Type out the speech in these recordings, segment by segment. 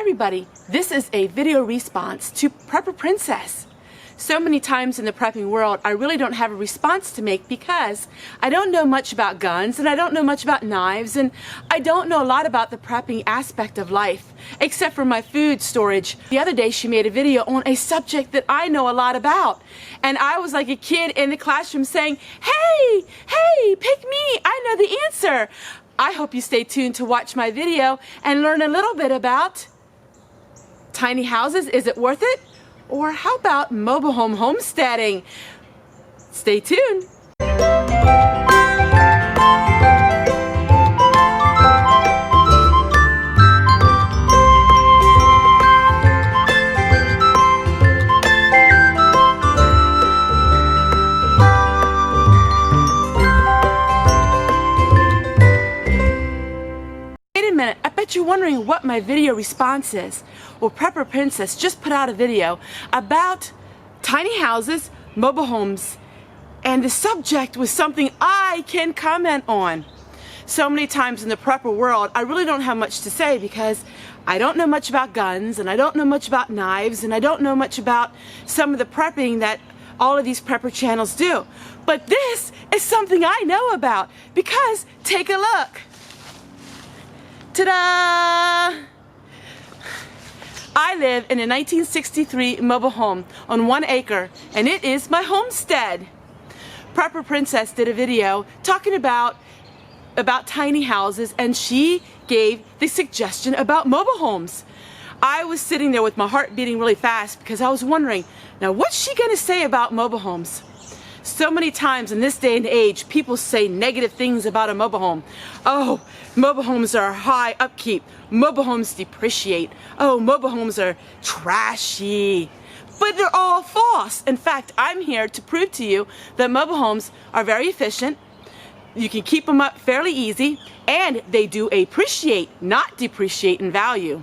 Everybody, this is a video response to Prepper Princess. So many times in the prepping world, I really don't have a response to make because I don't know much about guns and I don't know much about knives and I don't know a lot about the prepping aspect of life, except for my food storage. The other day she made a video on a subject that I know a lot about. And I was like a kid in the classroom saying, hey, pick me, I know the answer. I hope you stay tuned to watch my video and learn a little bit about tiny houses. Is it worth it? Or how about mobile home homesteading? Stay tuned. Wait a minute, I bet you're wondering what my video response is. Well, Prepper Princess just put out a video about tiny houses, mobile homes, and the subject was something I can comment on. So many times in the prepper world, I really don't have much to say because I don't know much about guns and I don't know much about knives and I don't know much about some of the prepping that all of these prepper channels do. But this is something I know about because take a look. Ta-da! I live in a 1963 mobile home on 1 acre, and it is my homestead. Prepper Princess did a video talking about tiny houses, and she gave the suggestion about mobile homes. I was sitting there with my heart beating really fast because I was wondering, now what's she going to say about mobile homes? So many times in this day and age, people say negative things about a mobile home. Oh, mobile homes are high upkeep. Mobile homes depreciate. Oh, mobile homes are trashy. But they're all false. In fact, I'm here to prove to you that mobile homes are very efficient. You can keep them up fairly easy, and they do appreciate, not depreciate in value.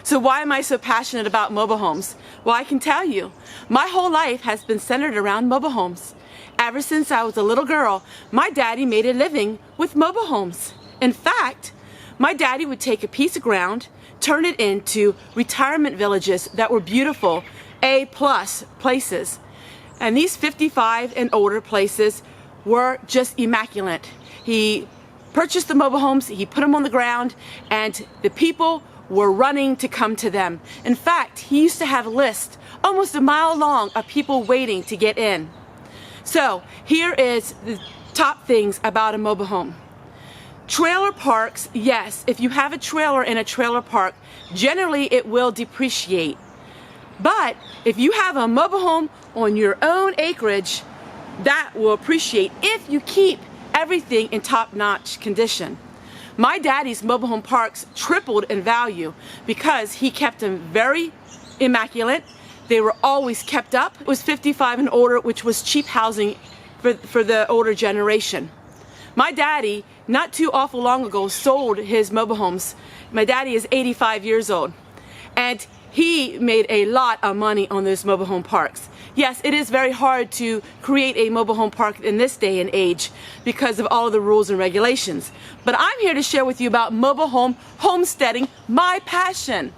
So why am I so passionate about mobile homes? Well, I can tell you, my whole life has been centered around mobile homes. Ever since I was a little girl, my daddy made a living with mobile homes. In fact, my daddy would take a piece of ground, turn it into retirement villages that were beautiful, A+ places. And these 55 and older places were just immaculate. He purchased the mobile homes, he put them on the ground, and the people were running to come to them. In fact, he used to have a list almost a mile long of people waiting to get in. So here is the top things about a mobile home. Trailer parks, yes, if you have a trailer in a trailer park, generally it will depreciate. But if you have a mobile home on your own acreage, that will appreciate if you keep everything in top-notch condition. My daddy's mobile home parks tripled in value because he kept them very immaculate. They were always kept up. It was 55 and older, which was cheap housing for the older generation. My daddy, not too awful long ago, sold his mobile homes. My daddy is 85 years old, and he made a lot of money on those mobile home parks. Yes, it is very hard to create a mobile home park in this day and age because of all of the rules and regulations. But I'm here to share with you about mobile home homesteading, my passion.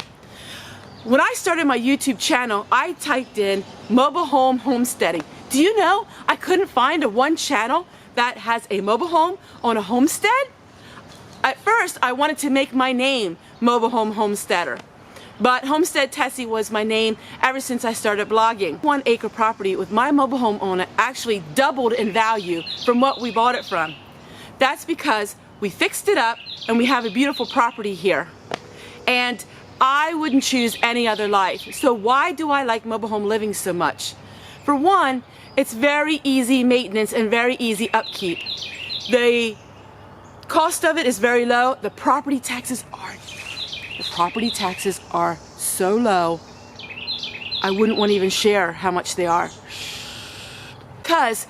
When I started my YouTube channel, I typed in mobile home homesteading. Do you know I couldn't find one channel that has a mobile home on a homestead? At first, I wanted to make my name Mobile Home Homesteader. But Homestead Tessie was my name ever since I started blogging. 1 acre property with my mobile home on it actually doubled in value from what we bought it from. That's because we fixed it up and we have a beautiful property here. And I wouldn't choose any other life. So why do I like mobile home living so much? For one, it's very easy maintenance and very easy upkeep. The cost of it is very low. The property taxes are so low, I wouldn't want to even share how much they are. Because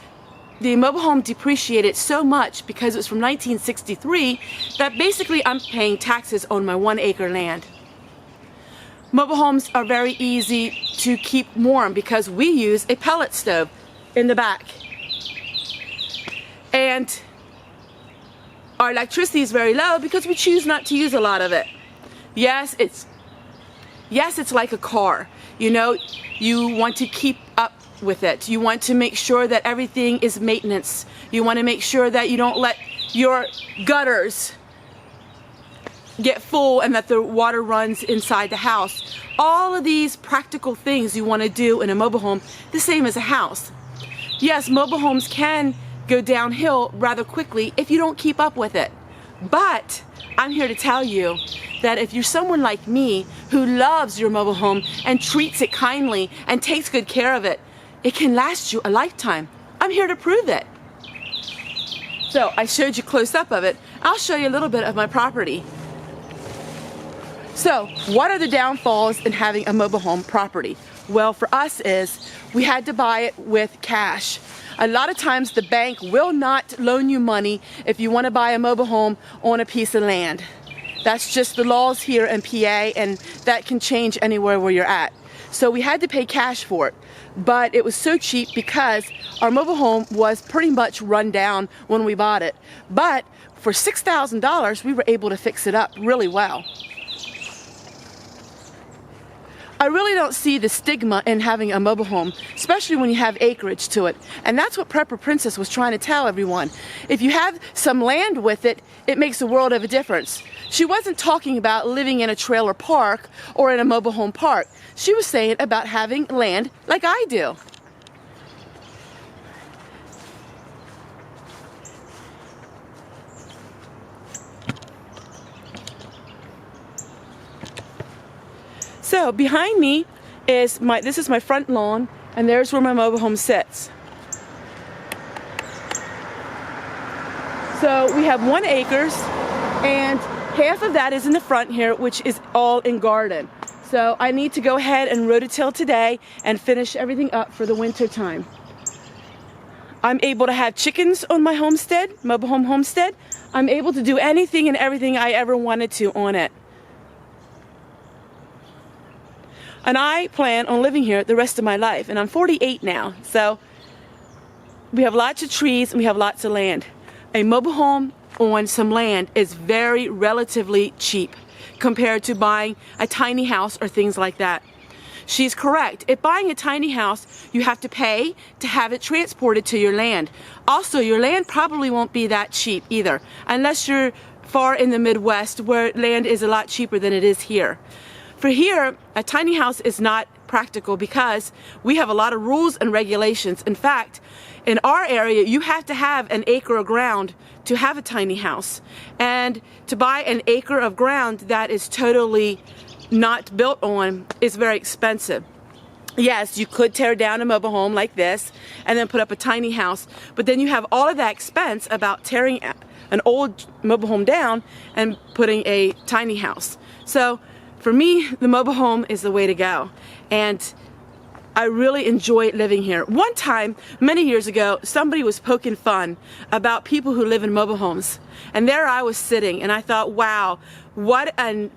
the mobile home depreciated so much because it was from 1963 that basically I'm paying taxes on my 1 acre land. Mobile homes are very easy to keep warm because we use a pellet stove in the back. And our electricity is very low because we choose not to use a lot of it. Yes, it's like a car. You know, you want to keep up with it. You want to make sure that everything is maintenance. You want to make sure that you don't let your gutters get full and that the water runs inside the house. All of these practical things you want to do in a mobile home, the same as a house. Yes, mobile homes can go downhill rather quickly if you don't keep up with it. But I'm here to tell you that if you're someone like me who loves your mobile home and treats it kindly and takes good care of it, it can last you a lifetime. I'm here to prove it. So I showed you close up of it. I'll show you a little bit of my property. So what are the downfalls in having a mobile home property? Well, for us is we had to buy it with cash. A lot of times the bank will not loan you money if you want to buy a mobile home on a piece of land. That's just the laws here in PA, and that can change anywhere where you're at. So we had to pay cash for it, but it was so cheap because our mobile home was pretty much run down when we bought it. But for $6,000, we were able to fix it up really well. I really don't see the stigma in having a mobile home, especially when you have acreage to it. And that's what Prepper Princess was trying to tell everyone. If you have some land with it, it makes a world of a difference. She wasn't talking about living in a trailer park or in a mobile home park. She was saying about having land like I do. So behind me is this is my front lawn, and there's where my mobile home sits. So we have 1 acre, and half of that is in the front here, which is all in garden. So I need to go ahead and rototill today and finish everything up for the winter time. I'm able to have chickens on my homestead, mobile home homestead. I'm able to do anything and everything I ever wanted to on it. And I plan on living here the rest of my life. And I'm 48 now, so we have lots of trees and we have lots of land. A mobile home on some land is very relatively cheap compared to buying a tiny house or things like that. She's correct. If buying a tiny house, you have to pay to have it transported to your land. Also, your land probably won't be that cheap either, unless you're far in the Midwest where land is a lot cheaper than it is here. For here, a tiny house is not practical because we have a lot of rules and regulations. In fact, in our area, you have to have an acre of ground to have a tiny house. And to buy an acre of ground that is totally not built on is very expensive. Yes, you could tear down a mobile home like this and then put up a tiny house, but then you have all of that expense about tearing an old mobile home down and putting a tiny house. So for me, the mobile home is the way to go, and I really enjoy living here. One time, many years ago, somebody was poking fun about people who live in mobile homes, and there I was sitting, and I thought, wow, what an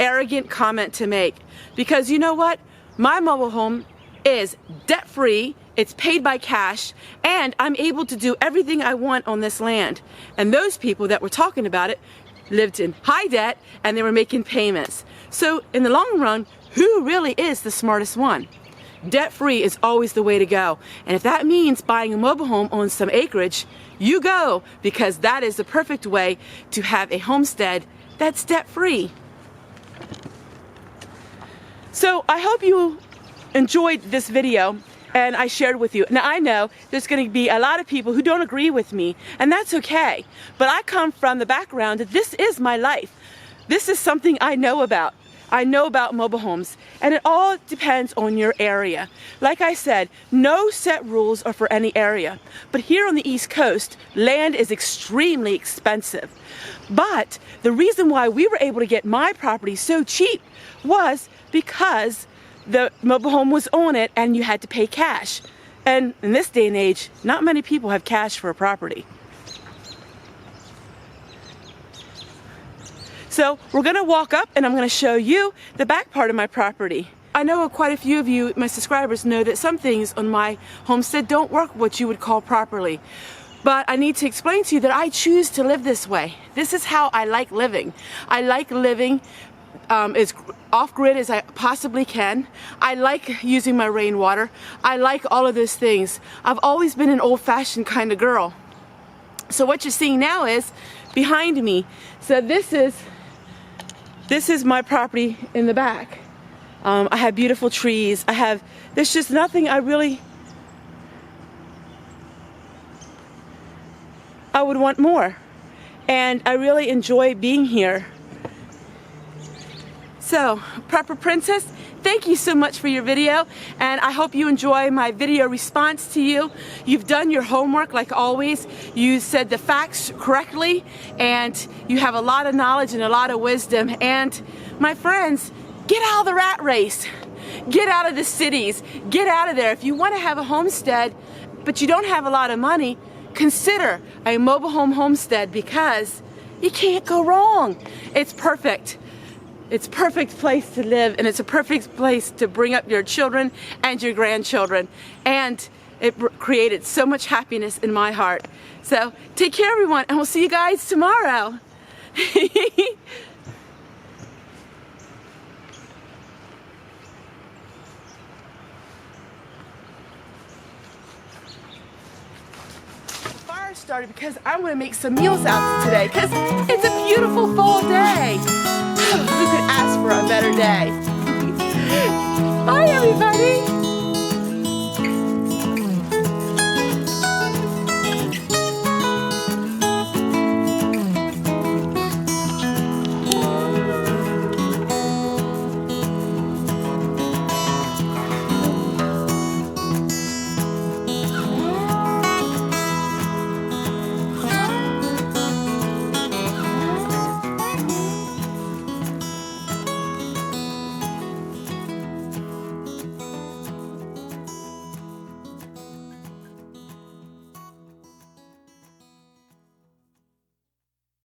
arrogant comment to make, because you know what? My mobile home is debt-free, it's paid by cash, and I'm able to do everything I want on this land. And those people that were talking about it lived in high debt, and they were making payments. So in the long run, who really is the smartest one? Debt-free is always the way to go. And if that means buying a mobile home on some acreage, you go, because that is the perfect way to have a homestead that's debt-free. So I hope you enjoyed this video and I shared with you. Now I know there's going to be a lot of people who don't agree with me, and that's okay. But I come from the background that this is my life. This is something I know about. I know about mobile homes, and it all depends on your area. Like I said, no set rules are for any area. But here on the East Coast, land is extremely expensive. But the reason why we were able to get my property so cheap was because the mobile home was on it and you had to pay cash. And in this day and age, not many people have cash for a property. So we're gonna walk up and I'm gonna show you the back part of my property. I know quite a few of you, my subscribers, know that some things on my homestead don't work what you would call properly. But I need to explain to you that I choose to live this way. This is how I like living. I like living as off-grid as I possibly can. I like using my rainwater. I like all of those things. I've always been an old-fashioned kind of girl. So what you're seeing now is behind me. So this is my property in the back. I have beautiful trees. There's just nothing I would want more. And I really enjoy being here. So, Prepper Princess, thank you so much for your video, and I hope you enjoy my video response to you. You've done your homework like always. You said the facts correctly, and you have a lot of knowledge and a lot of wisdom. And my friends, get out of the rat race. Get out of the cities. Get out of there. If you want to have a homestead, but you don't have a lot of money, consider a mobile home homestead, because you can't go wrong. It's perfect. It's a perfect place to live, and it's a perfect place to bring up your children and your grandchildren. And it created so much happiness in my heart. So take care, everyone, and we'll see you guys tomorrow. Started because I'm going to make some meals out today, because it's a beautiful fall day. Who could ask for a better day? Bye, everybody.